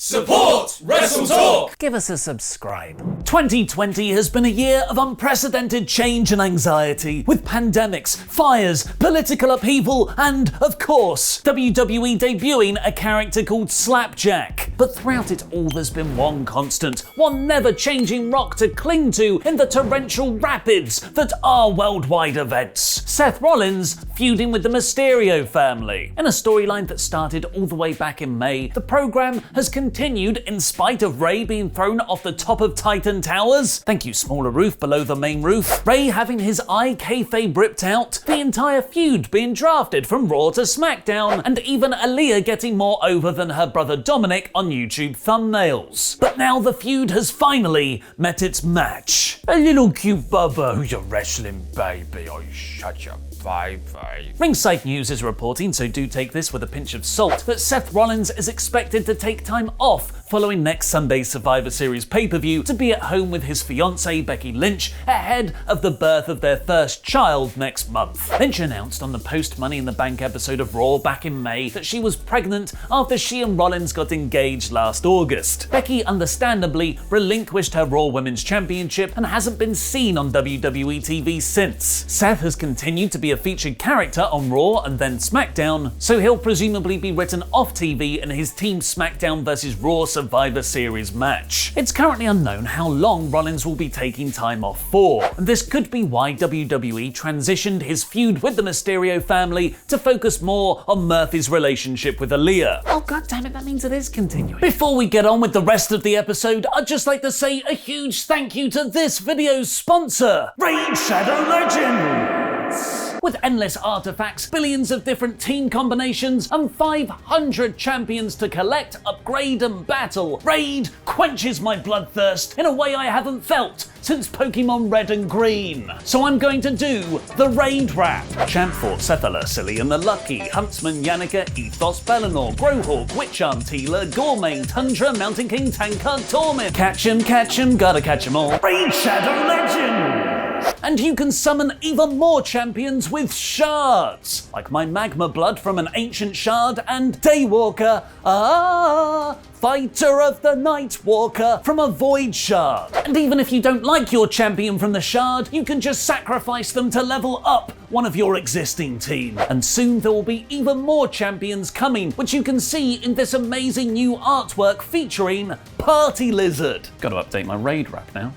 Support WrestleTalk! Give us a subscribe. 2020 has been a year of unprecedented change and anxiety, with pandemics, fires, political upheaval, and, of course, WWE debuting a character called Slapjack. But throughout it all, there's been one constant, one never-changing rock to cling to in the torrential rapids that are worldwide events. Seth Rollins feuding with the Mysterio family. In a storyline that started all the way back in May, the program has continued in spite of Ray being thrown off the top of Titan Towers. Thank you, smaller roof below the main roof. Ray having his eye kayfabe ripped out, the entire feud being drafted from Raw to SmackDown, and even Aaliyah getting more over than her brother Dominic on YouTube thumbnails. But now the feud has finally met its match. A little cute bubba who's a wrestling baby. Oh, such a baby. Ringside News is reporting, so do take this with a pinch of salt, that Seth Rollins is expected to take time off following next Sunday's Survivor Series pay-per-view to be at home with his fiancée Becky Lynch ahead of the birth of their first child next month. Lynch announced on the post-Money in the Bank episode of Raw back in May that she was pregnant after she and Rollins got engaged last August. Becky understandably relinquished her Raw Women's Championship and hasn't been seen on WWE TV since. Seth has continued to be a featured character on Raw and then SmackDown, so he'll presumably be written off TV in his Team SmackDown vs Raw Survivor Series match. It's currently unknown how long Rollins will be taking time off for, and this could be why WWE transitioned his feud with the Mysterio family to focus more on Murphy's relationship with Aaliyah. Oh god damn it, that means it is continuing. Before we get on with the rest of the episode, I'd just like to say a huge thank you to this video's sponsor, Raid Shadow Legends! With endless artifacts, billions of different team combinations, and 500 champions to collect, upgrade, and battle, Raid quenches my bloodthirst in a way I haven't felt since Pokemon Red and Green. So I'm going to do the Raid rap. Champ Fort, Sethala, Cillian the Lucky, Huntsman, Yannicka, Ethos, Bellinor, Growhawk, Witcharm, Teela, Gourmet, Tundra, Mountain King, Tankard, Torment. Catch 'em, gotta catch 'em all. Raid Shadow Legend! And you can summon even more champions with shards, like my Magma Blood from an Ancient Shard and Daywalker, Fighter of the Night Walker from a Void Shard. And even if you don't like your champion from the Shard, you can just sacrifice them to level up one of your existing team. And soon there will be even more champions coming, which you can see in this amazing new artwork featuring Party Lizard. Gotta update my Raid rap now.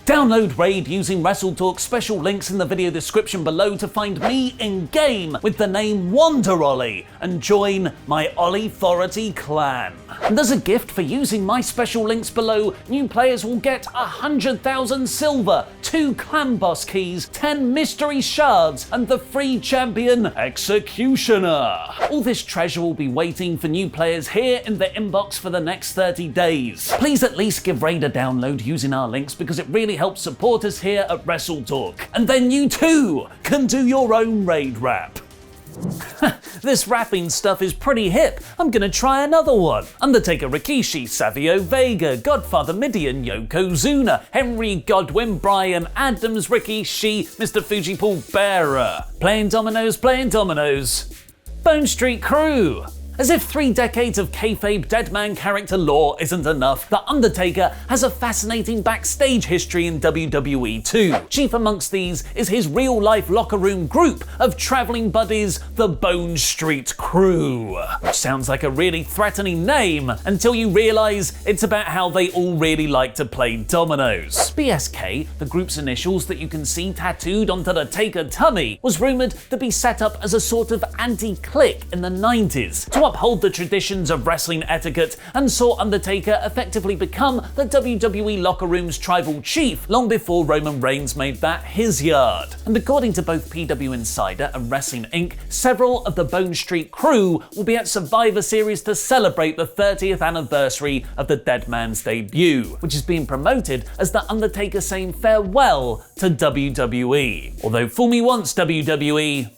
Download Raid using WrestleTalk special links in the video description below to find me in-game with the name Wonder Ollie and join my Ollie-thority clan. And as a gift for using my special links below, new players will get 100,000 silver, 2 clan boss keys, 10 mystery shards, and the free champion Executioner. All this treasure will be waiting for new players here in the inbox for the next 30 days. Please at least give Raid a download using our links because it really help support us here at WrestleTalk. And then you too can do your own Raid rap. This rapping stuff is pretty hip. I'm gonna try another one. Undertaker Rikishi, Savio Vega, Godfather Midian, Yokozuna, Henry Godwin, Brian Adams, Rikishi, Mr. Fuji Paul Bearer. Playing dominoes, Bone Street Crew. As if 3 decades of kayfabe deadman character lore isn't enough, The Undertaker has a fascinating backstage history in WWE too. Chief amongst these is his real-life locker room group of traveling buddies, the Bone Street Crew. Which sounds like a really threatening name until you realize it's about how they all really like to play dominoes. BSK, the group's initials that you can see tattooed onto the Taker tummy, was rumored to be set up as a sort of anti-clique in the 90s to uphold the traditions of wrestling etiquette and saw Undertaker effectively become the WWE locker room's tribal chief long before Roman Reigns made that his yard. And according to both PW Insider and Wrestling Inc., several of the Bone Street Crew will be at Survivor Series to celebrate the 30th anniversary of the Dead Man's debut, which is being promoted as The Undertaker saying farewell to WWE. Although fool me once, WWE,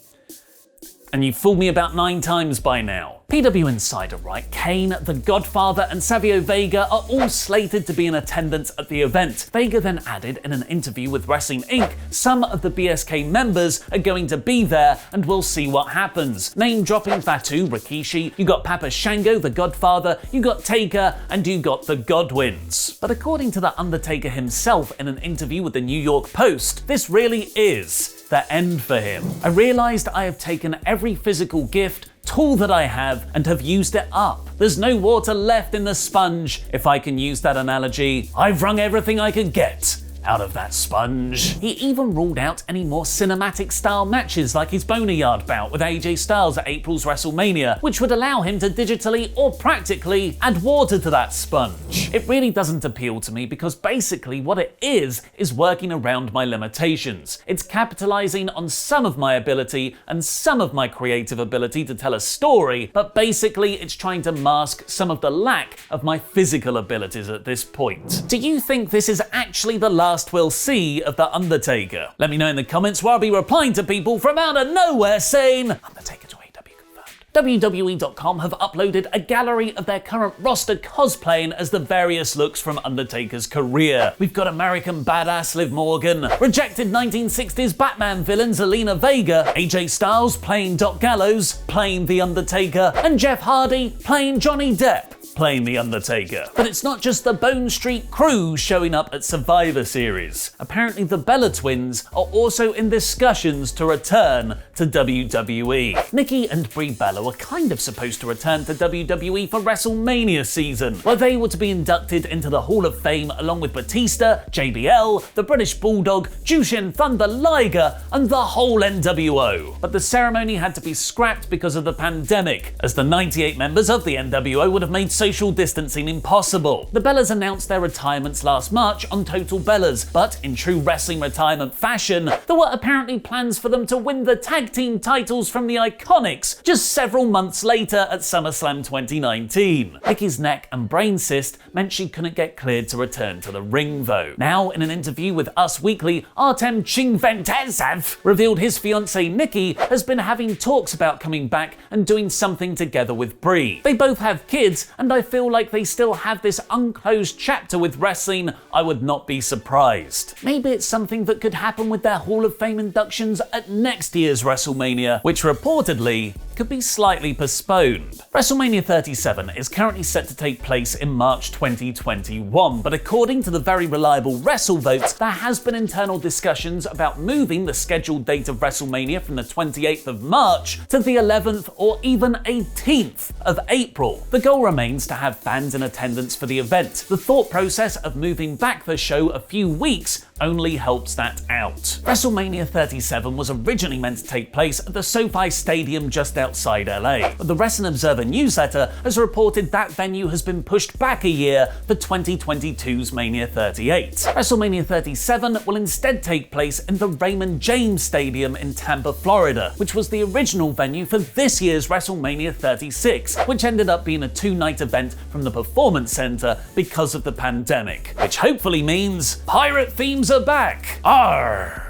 and you've fooled me about 9 times by now. PW Insider write Kane, The Godfather, and Savio Vega are all slated to be in attendance at the event. Vega then added in an interview with Wrestling Inc., some of the BSK members are going to be there and we'll see what happens. Name dropping Fatu, Rikishi, you got Papa Shango, The Godfather, you got Taker, and you got the Godwins. But according to The Undertaker himself in an interview with the New York Post, this really is the end for him. I realized I have taken every physical gift, tool that I have and have used it up. There's no water left in the sponge, if I can use that analogy. I've wrung everything I could get out of that sponge. He even ruled out any more cinematic style matches like his Boneyard bout with AJ Styles at April's WrestleMania, which would allow him to digitally or practically add water to that sponge. It really doesn't appeal to me because basically what it is working around my limitations. It's capitalizing on some of my ability and some of my creative ability to tell a story, but basically it's trying to mask some of the lack of my physical abilities at this point. Do you think this is actually the last we'll see of The Undertaker? Let me know in the comments, where I'll be replying to people from out of nowhere saying, Undertaker to AEW confirmed. WWE.com have uploaded a gallery of their current roster cosplaying as the various looks from Undertaker's career. We've got American Badass Liv Morgan, rejected 1960s Batman villain Zelina Vega, AJ Styles playing Doc Gallows, playing The Undertaker, and Jeff Hardy playing Johnny Depp, playing The Undertaker. But it's not just the Bone Street crew showing up at Survivor Series. Apparently the Bella twins are also in discussions to return to WWE. Nikki and Brie Bella were kind of supposed to return to WWE for WrestleMania season, where they were to be inducted into the Hall of Fame along with Batista, JBL, the British Bulldog, Jushin Thunder Liger, and the whole NWO. But the ceremony had to be scrapped because of the pandemic, as the 98 members of the NWO would have made social distancing impossible. The Bellas announced their retirements last March on Total Bellas, but in true wrestling retirement fashion, there were apparently plans for them to win the tag team titles from the Iconics just several months later at SummerSlam 2019. Nikki's neck and brain cyst meant she couldn't get cleared to return to the ring though. Now, in an interview with Us Weekly, Artem Chingventsev revealed his fiancée Nikki has been having talks about coming back and doing something together with Brie. They both have kids, and I feel like they still have this unclosed chapter with wrestling. I would not be surprised. Maybe it's something that could happen with their Hall of Fame inductions at next year's WrestleMania, which reportedly could be slightly postponed. WrestleMania 37 is currently set to take place in March 2021, but according to the very reliable WrestleVotes, there has been internal discussions about moving the scheduled date of WrestleMania from the 28th of March to the 11th or even 18th of April. The goal remains to have fans in attendance for the event. The thought process of moving back the show a few weeks only helps that out. WrestleMania 37 was originally meant to take place at the SoFi Stadium just outside LA, but the Wrestling Observer newsletter has reported that venue has been pushed back a year for 2022's Mania 38. WrestleMania 37 will instead take place in the Raymond James Stadium in Tampa, Florida, which was the original venue for this year's WrestleMania 36, which ended up being a two-night event from the Performance Center because of the pandemic, which hopefully means pirate themes are back. Arr!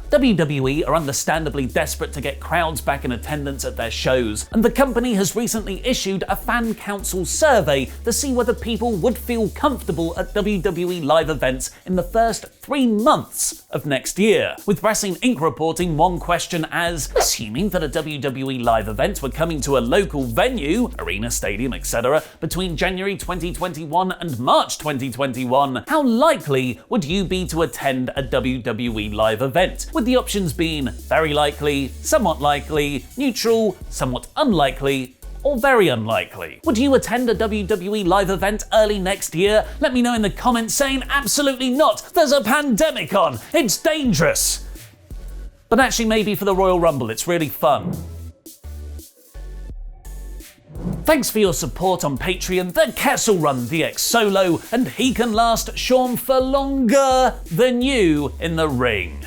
WWE are understandably desperate to get crowds back in attendance at their shows, and the company has recently issued a fan council survey to see whether people would feel comfortable at WWE live events in the first 3 months of next year. With Wrestling Inc. reporting one question as, assuming that a WWE live event were coming to a local venue, arena, stadium, etc., between January 2021 and March 2021, how likely would you be to attend a WWE live event? With the options being very likely, somewhat likely, neutral, somewhat unlikely, or very unlikely. Would you attend a WWE live event early next year? Let me know in the comments saying absolutely not, there's a pandemic on, it's dangerous. But actually maybe for the Royal Rumble, it's really fun. Thanks for your support on Patreon, The Kessel Run, The X Solo, and He Can Last Sean for longer than you in the ring.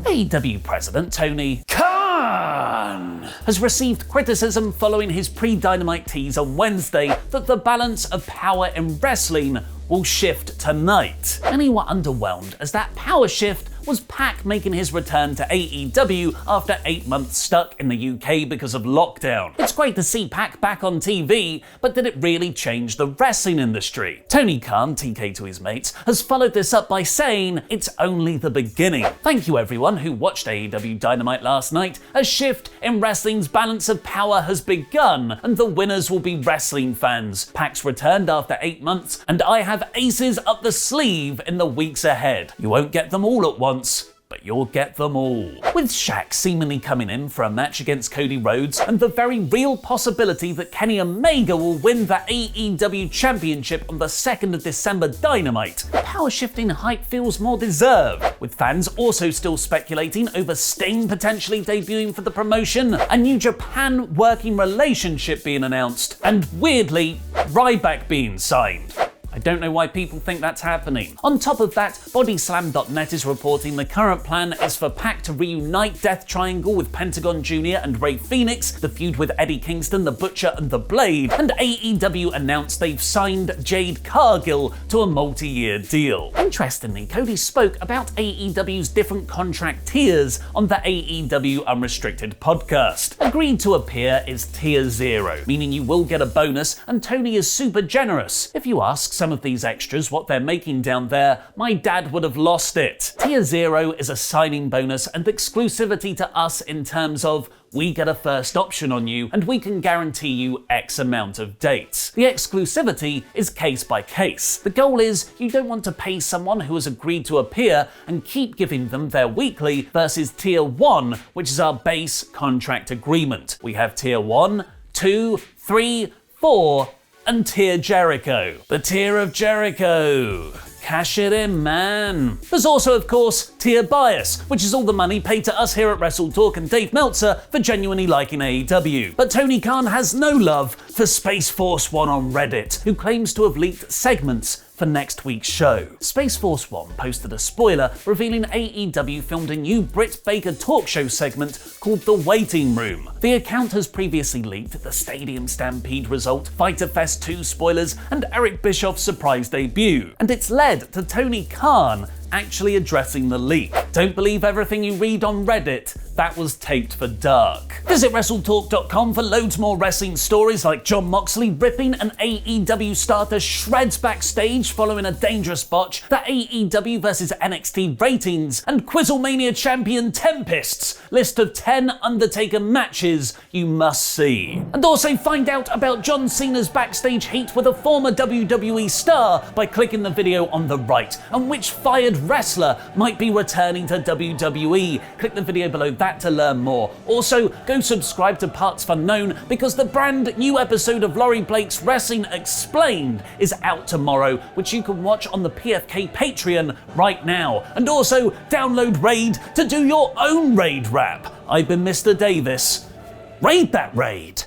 AEW President Tony Khan has received criticism following his pre-Dynamite tease on Wednesday that the balance of power in wrestling will shift tonight. Many were underwhelmed as that power shift was Pac making his return to AEW after 8 months stuck in the UK because of lockdown. It's great to see Pac back on TV, but did it really change the wrestling industry? Tony Khan, TK to his mates, has followed this up by saying it's only the beginning. Thank you everyone who watched AEW Dynamite last night. A shift in wrestling's balance of power has begun, and the winners will be wrestling fans. Pac's returned after 8 months, and I have aces up the sleeve in the weeks ahead. You won't get them all at once, but you'll get them all. With Shaq seemingly coming in for a match against Cody Rhodes, and the very real possibility that Kenny Omega will win the AEW Championship on the 2nd of December Dynamite, the power shifting hype feels more deserved, with fans also still speculating over Sting potentially debuting for the promotion, a New Japan working relationship being announced, and weirdly, Ryback being signed. I don't know why people think that's happening. On top of that, Bodyslam.net is reporting the current plan is for Pac to reunite Death Triangle with Pentagon Jr. and Rey Fenix, the feud with Eddie Kingston, The Butcher and The Blade, and AEW announced they've signed Jade Cargill to a multi-year deal. Interestingly, Cody spoke about AEW's different contract tiers on the AEW Unrestricted podcast. Agreed to appear is tier 0, meaning you will get a bonus, and Tony is super generous. If you ask some of these extras what they're making down there, my dad would have lost it. Tier 0 is a signing bonus and exclusivity to us in terms of we get a first option on you and we can guarantee you X amount of dates. The exclusivity is case by case. The goal is you don't want to pay someone who has agreed to appear and keep giving them their weekly versus tier 1, which is our base contract agreement. We have tier 1, 2, 3, 4, and Tier Jericho. The Tier of Jericho. Cash it in, man. There's also, of course, Tier Bias, which is all the money paid to us here at WrestleTalk and Dave Meltzer for genuinely liking AEW. But Tony Khan has no love for Space Force One on Reddit, who claims to have leaked segments for next week's show. Space Force One posted a spoiler revealing AEW filmed a new Britt Baker talk show segment called The Waiting Room. The account has previously leaked the Stadium Stampede result, Fyter Fest 2 spoilers, and Eric Bischoff's surprise debut. And it's led to Tony Khan actually addressing the leak. Don't believe everything you read on Reddit. That was taped for dark. Visit WrestleTalk.com for loads more wrestling stories like Jon Moxley ripping an AEW star to shreds backstage following a dangerous botch, the AEW vs NXT ratings, and Quizzlemania champion Tempest's list of 10 Undertaker matches you must see. And also find out about John Cena's backstage heat with a former WWE star by clicking the video on the right, and which fired wrestler might be returning to WWE. Click the video below that to learn more. Also, go subscribe to Parts Unknown because the brand new episode of Laurie Blake's Wrestling Explained is out tomorrow, which you can watch on the PFK Patreon right now. And also, download Raid to do your own Raid rap. I've been Mr. Davis. Raid that Raid!